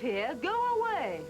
here. Go away.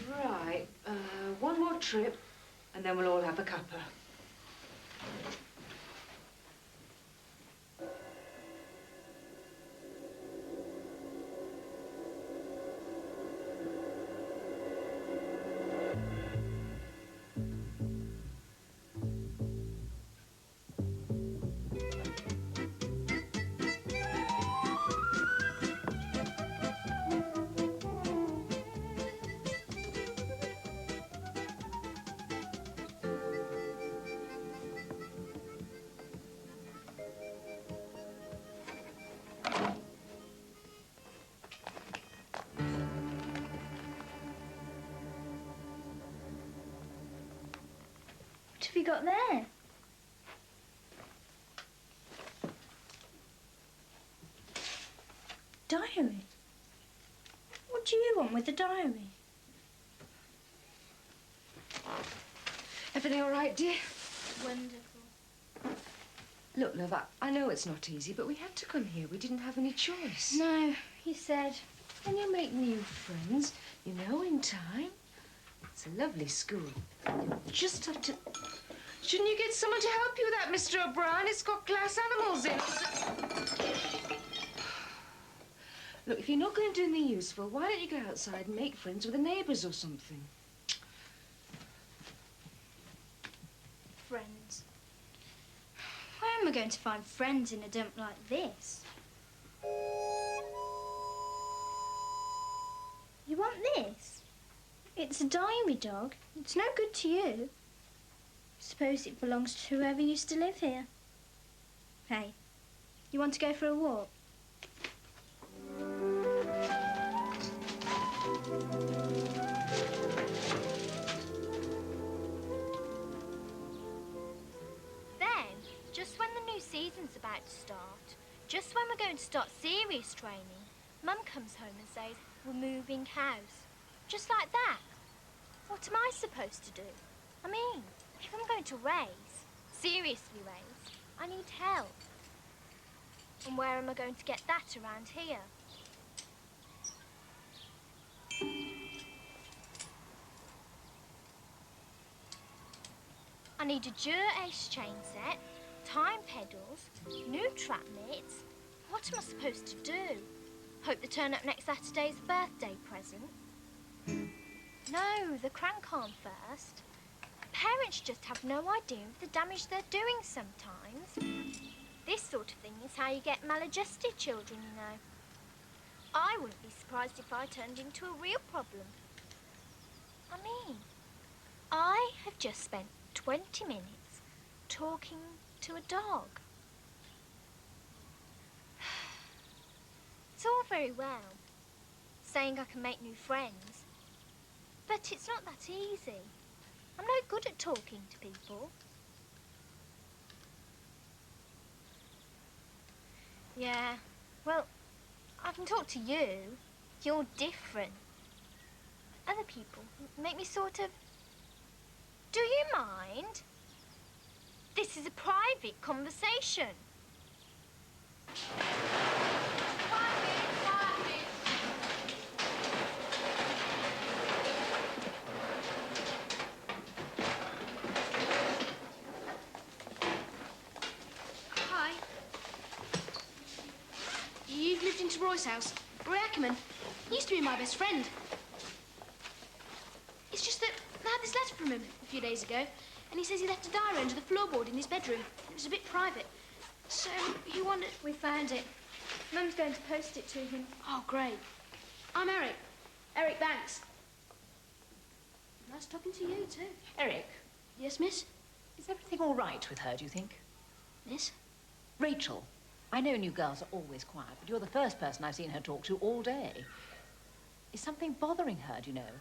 Right, one more trip, and then we'll all have a cuppa. What have you got there? Diary? What do you want with the diary? Everything all right, dear? Wonderful. Look, love, I know it's not easy, but we had to come here. We didn't have any choice. No, you said. And you'll make new friends, you know, in time. It's a lovely school. You just have to... Shouldn't you get someone to help you with that, Mr. O'Brien? It's got glass animals in it. Look, if you're not going to do anything useful, why don't you go outside and make friends with the neighbours or something? Friends. Where am I going to find friends in a dump like this? You want this? It's a diary dog. It's no good to you. Suppose it belongs to whoever used to live here. Hey, you want to go for a walk? Then, just when the new season's about to start, just when we're going to start serious training, Mum comes home and says, we're moving house. Just like that. What am I supposed to do? I mean, if I'm going to race, seriously race, I need help. And where am I going to get that around here? I need a Dur Ace chain set, time pedals, new trap mitts. What am I supposed to do? Hope they turn up next Saturday's birthday present. No, the crank arm first. Parents just have no idea of the damage they're doing sometimes. This sort of thing is how you get maladjusted children, you know. I wouldn't be surprised if I turned into a real problem. I mean, I have just spent 20 minutes talking to a dog. It's all very well, saying I can make new friends, but it's not that easy. I'm no good at talking to people. Yeah, well, I can talk to you. You're different. Other people make me sort of... Do you mind? This is a private conversation. to Roy's house. Roy Ackerman. He used to be my best friend. It's just that I had this letter from him a few days ago, and he says he left a diary under the floorboard in his bedroom. It was a bit private. So he wondered... We found it. Mum's going to post it to him. Oh, great. I'm Eric. Eric Banks. Nice talking to you, too. Eric, Yes, miss? is everything all right with her, do you think? Miss? Rachel, I know you girls are always quiet, but you're the first person I've seen her talk to all day. Is something bothering her, do you know?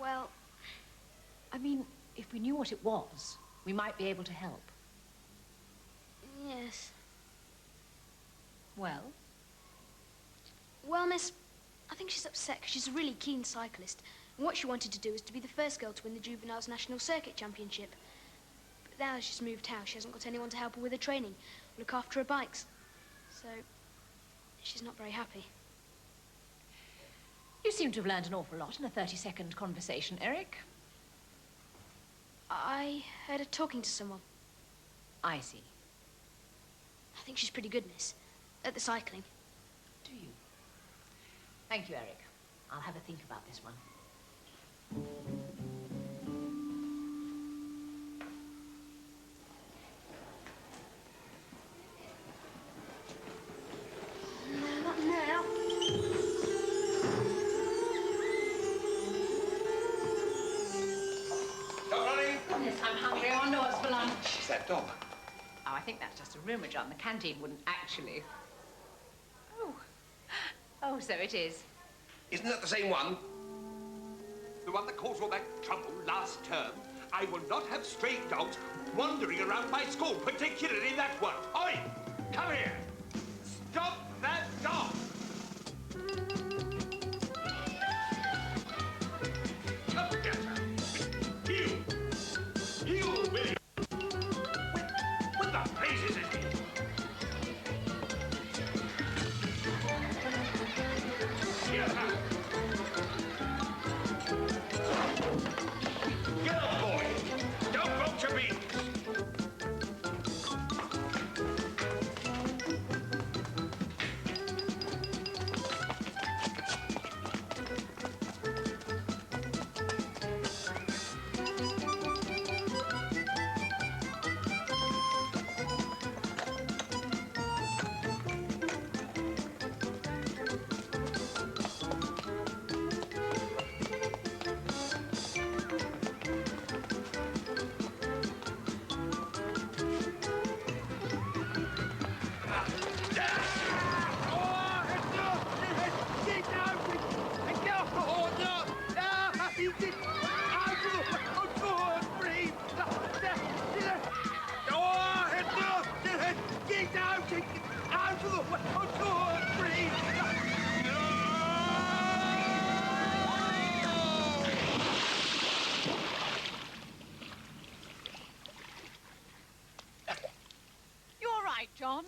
Well, I mean, if we knew what it was, we might be able to help. yes. Well? Well, miss, I think she's upset because she's a really keen cyclist. And what she wanted to do was to be the first girl to win the Juveniles National Circuit Championship. But now she's moved house, she hasn't got anyone to help her with her training, look after her bikes. So, she's not very happy. You seem to have learned an awful lot in a 30-second conversation, Eric. I heard her talking to someone. I see. I think she's pretty good, miss, at the cycling. Do you? Thank you, Eric. I'll have a think about this one. No, not now. Stop running! Yes, I'm hungry. I know what's for lunch. It's that dog. Oh, I think that's just a rumour, John. The canteen wouldn't actually... Oh. Oh, so it is. Isn't that the same one? The one that caused all that trouble last term? I will not have stray dogs wandering around my school, particularly that one. Oi! Come here! Stop that dog! Come get her! You! You, will you? What the blazes is he? Get her! Get up, boy! Don't broach your beans! You're right, John.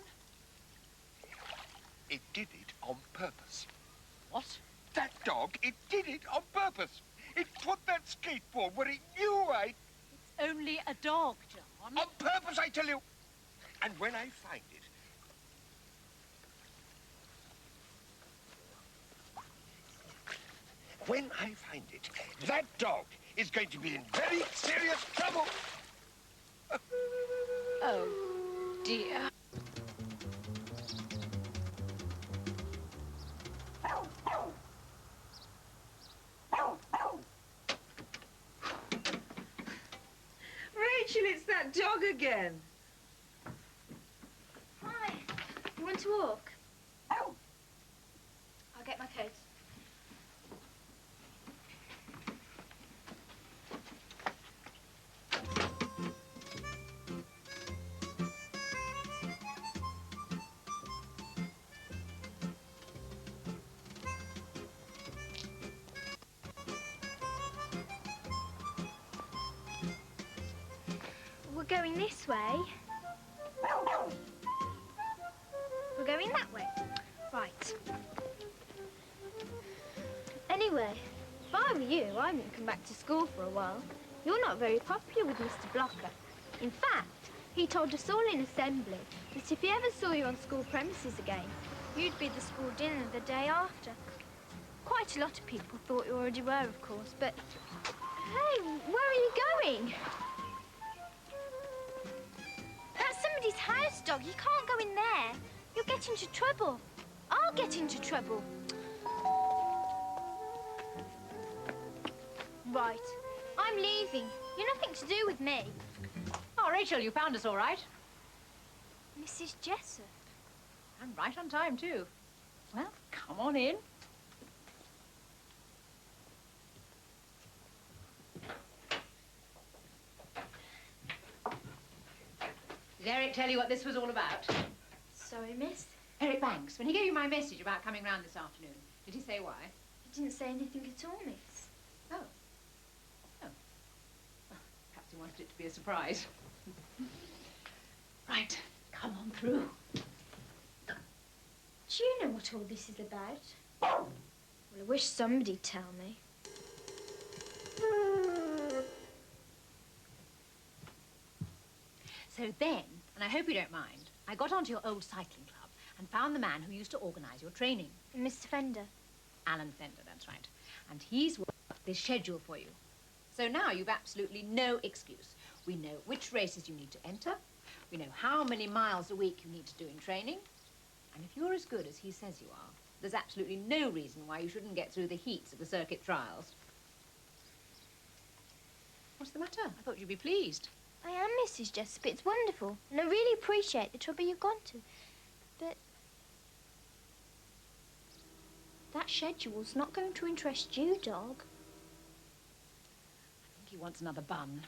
It did it on purpose. What? That dog, it did it on purpose. It put that skateboard where it knew I... It's only a dog, John. On purpose, I tell you. And when I find it... When I find it, that dog is going to be in very serious trouble. Oh, dear. Rachel, it's that dog again. Hi. You want to walk? I'll get my coat. We're going this way. We're going that way. Right. Anyway, if I were you, I wouldn't come back to school for a while. You're not very popular with Mr. Blocker. In fact, He told us all in assembly that if he ever saw you on school premises again, you'd be the school dinner the day after. Quite a lot of people thought you already were, of course, but... Hey, where are you going? That's somebody's house, Dog. You can't go in there. You'll get into trouble. I'll get into trouble. Right. I'm leaving. You're nothing to do with me. Oh, Rachel, you found us all right. Mrs. Jessup. And right on time, too. Well, come on in. Did Eric tell you what this was all about? Sorry, miss. Eric Banks, when he gave you my message about coming round this afternoon, did he say why? He didn't say anything at all, miss. Oh. Oh. Well, perhaps he wanted it to be a surprise. Right, come on through. Do you know what all this is about? Well, I wish somebody'd tell me. So then, and I hope you don't mind, I got onto your old cycling club and found the man who used to organise your training. Mr. Fender. Alan Fender, that's right. And he's worked this schedule for you. So now you've absolutely no excuse. We know which races you need to enter. We know how many miles a week you need to do in training. And if you're as good as he says you are, there's absolutely no reason why you shouldn't get through the heats of the circuit trials. What's the matter? I thought you'd be pleased. I am, Mrs. Jessup. It's wonderful. And I really appreciate the trouble you've gone to. But... that schedule's not going to interest you, Dog. I think he wants another bun.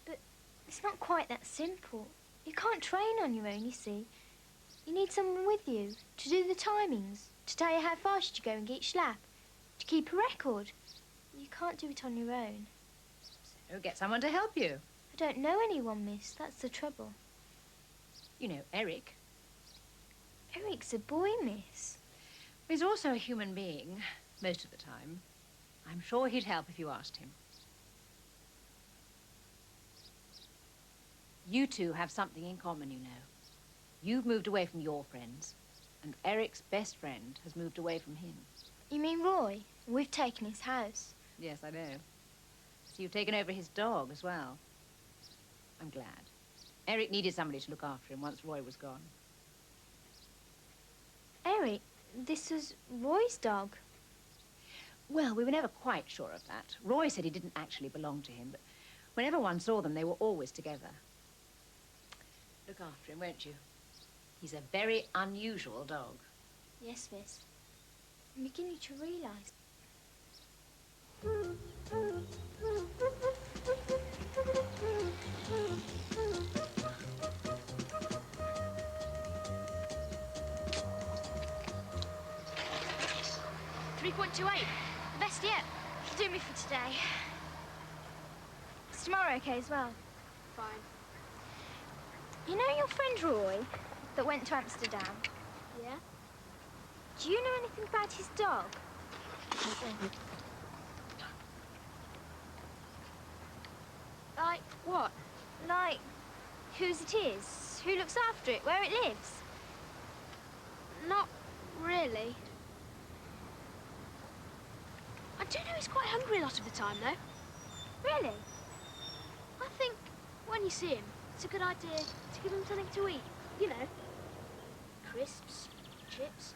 But it's not quite that simple. You can't train on your own, you see. You need someone with you to do the timings, to tell you how fast you go in each lap, to keep a record. You can't do it on your own. So get someone to help you. I don't know anyone, miss. That's the trouble. You know, Eric. Eric's a boy, miss. He's also a human being, most of the time. I'm sure he'd help if you asked him. You two have something in common, you know. You've moved away from your friends, and Eric's best friend has moved away from him. You mean Roy? We've taken his house. Yes, I know. So you've taken over his dog as well. I'm glad. Eric needed somebody to look after him once Roy was gone. Eric, this was Roy's dog. Well, we were never quite sure of that. Roy said he didn't actually belong to him, but whenever one saw them, they were always together. Look after him, won't you? He's a very unusual dog. Yes, miss. I'm beginning to realise. 3.28. The best yet. Should do me for today. Is tomorrow okay as well? Fine. You know your friend Roy that went to Amsterdam? Yeah? Do you know anything about his dog? Like what? Like whose it is, who looks after it, where it lives? Not really. I do know he's quite hungry a lot of the time, though. Really? I think when you see him, it's a good idea to give him something to eat. You know, crisps, chips,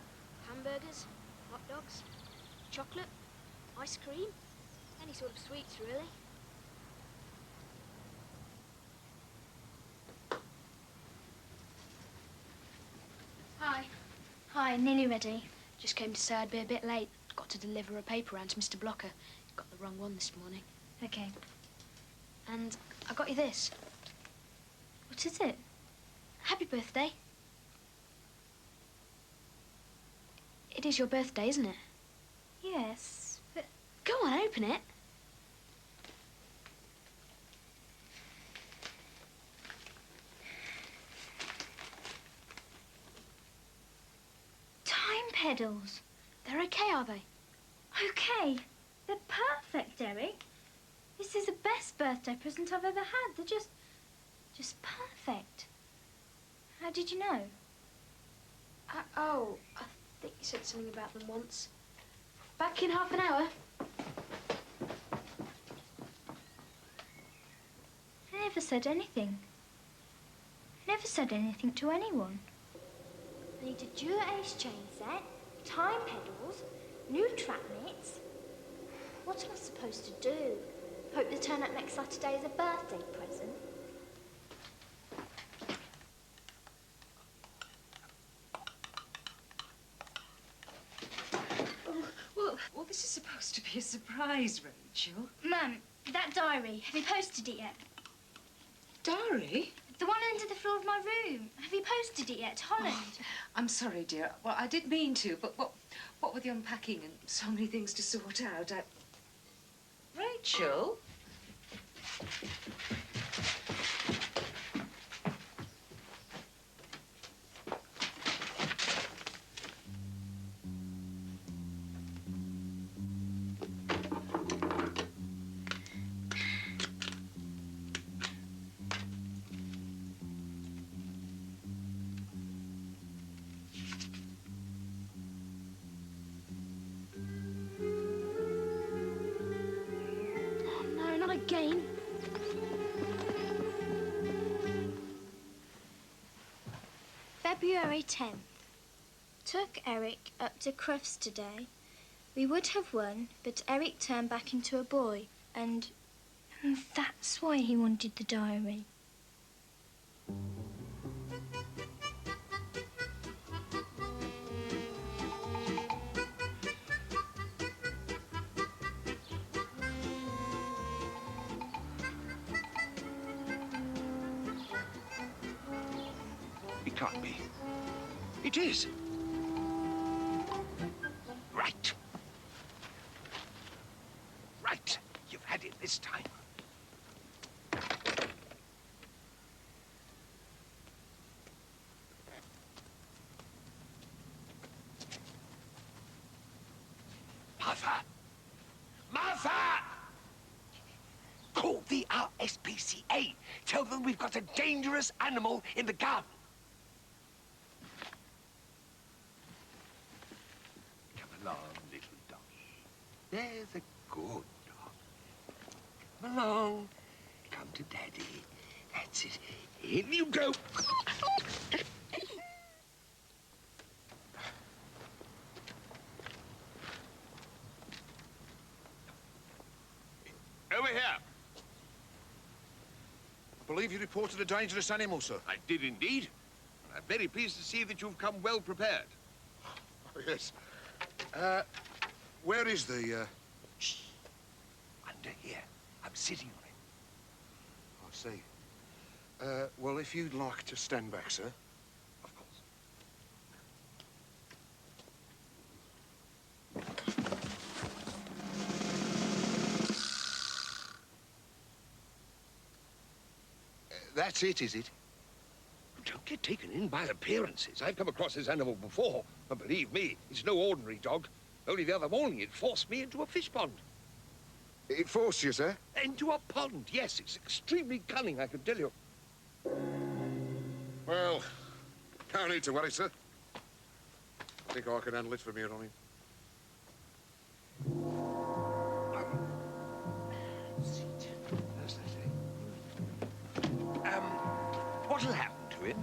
hamburgers, hot dogs, chocolate, ice cream, any sort of sweets, really. Hi. Hi, nearly ready. Just came to say I'd be a bit late. Got to deliver a paper round to Mr. Blocker. Got the wrong one this morning. Okay. And I got you this. What is it? Happy birthday. It is your birthday, isn't it? Yes, but... Go on, open it. Time pedals. They're okay, are they? Okay. They're perfect, Eric. This is the best birthday present I've ever had. They're just perfect. How did you know? I think you said something about them once. Back in half an hour. I never said anything. I never said anything to anyone. I need a dual ace chain set, time pedals, new track mitts. What am I supposed to do? Hope they turn up next Saturday as a birthday present? Well, this is supposed to be a surprise, Rachel. Mum, that diary, have you posted it yet? Diary? The one under the floor of my room. Have you posted it yet to Holland? I'm sorry, dear. Well, I did mean to, but what with the unpacking and so many things to sort out, Rachel? Oh, no, not again. February 10th. Took Eric up to Crufts today. We would have won, but Eric turned back into a boy, and that's why he wanted the diary. It can't be. It is. Right. Right. You've had it this time. Martha! Martha! Call the RSPCA. Tell them we've got a dangerous animal in the garden. Come along, little doggy. There's a good dog. Come along. Come to Daddy. That's it. In you go. Over here. I believe you reported a dangerous animal, sir. I did indeed. And I'm very pleased to see that you've come well prepared. Oh, yes. Where is the, Shh. Under here. I'm sitting on it. I see. Well, if you'd like to stand back, sir. Of course. That's it, is it? Don't get taken in by appearances. I've come across this animal before. And believe me, it's no ordinary dog. Only the other morning it forced me into a fish pond. It forced you, sir? Into a pond, yes. It's extremely cunning, I can tell you. Well, no need to worry, sir. I think I can handle it from here on in. What'll happen to him?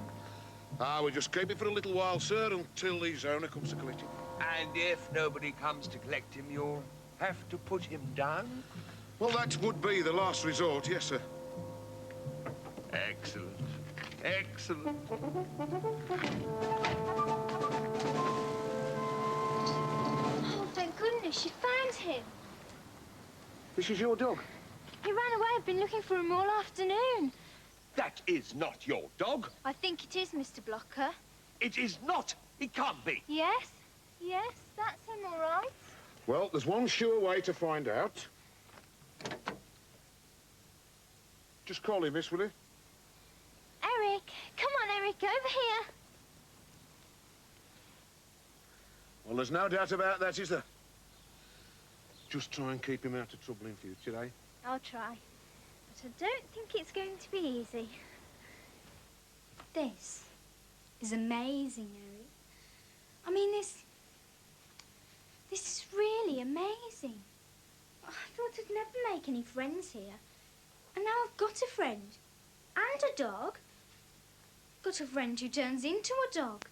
We'll just keep it for a little while, sir, until his owner comes to collect him. And if nobody comes to collect him, you'll have to put him down? Well, that would be the last resort, yes, sir. Excellent. Excellent. Oh, thank goodness, you found him. This is your dog? He ran away. I've been looking for him all afternoon. That is not your dog. I think it is, Mr. Blocker. It is not. It can't be. Yes, that's him, all right. Well, there's one sure way to find out. Just call him, miss, will you? Eric, come on, Eric, over here. Well, there's no doubt about that, is there? Just try and keep him out of trouble in future, eh? I'll try. But I don't think it's going to be easy. This is amazing, Eric. I mean, this is really amazing. I thought I'd never make any friends here. And now I've got a friend. And a dog. Got a friend who turns into a dog.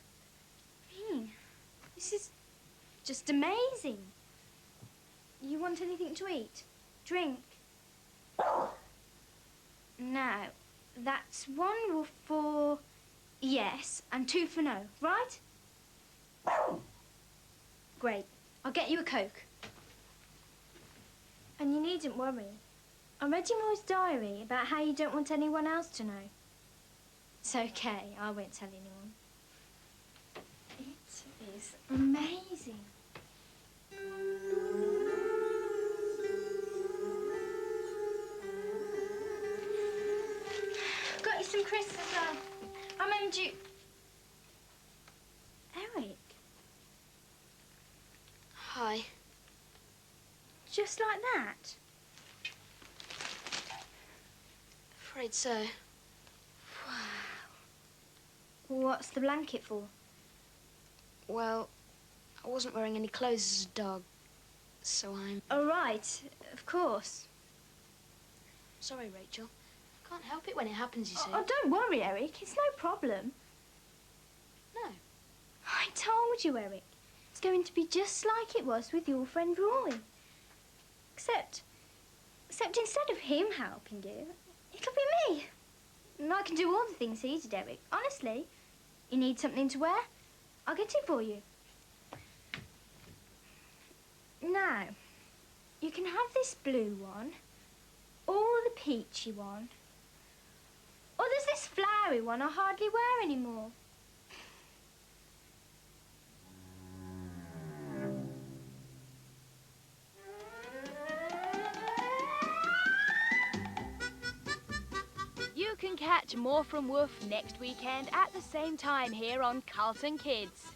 This is just amazing. You want anything to eat? Drink? Now, that's 1 woof for yes and 2 for no, right? Great. I'll get you a Coke. And you needn't worry. I read in Roy's diary about how you don't want anyone else to know. It's okay, I won't tell anyone. It is amazing. Got you some crisps as well. I made you... Eric. Hi. Just like that? Afraid so. What's the blanket for? Well, I wasn't wearing any clothes as a dog, so I'm... Oh, right. Of course. Sorry, Rachel. Can't help it when it happens, you see. Oh, don't worry, Eric. It's no problem. No. I told you, Eric. It's going to be just like it was with your friend Roy. Except instead of him helping you, it'll be me. And I can do all the things he did, Eric. Honestly. You need something to wear? I'll get it for you. Now, you can have this blue one, or the peachy one, or there's this flowery one I hardly wear anymore. You can catch more from Woof next weekend at the same time here on Carlton Kids.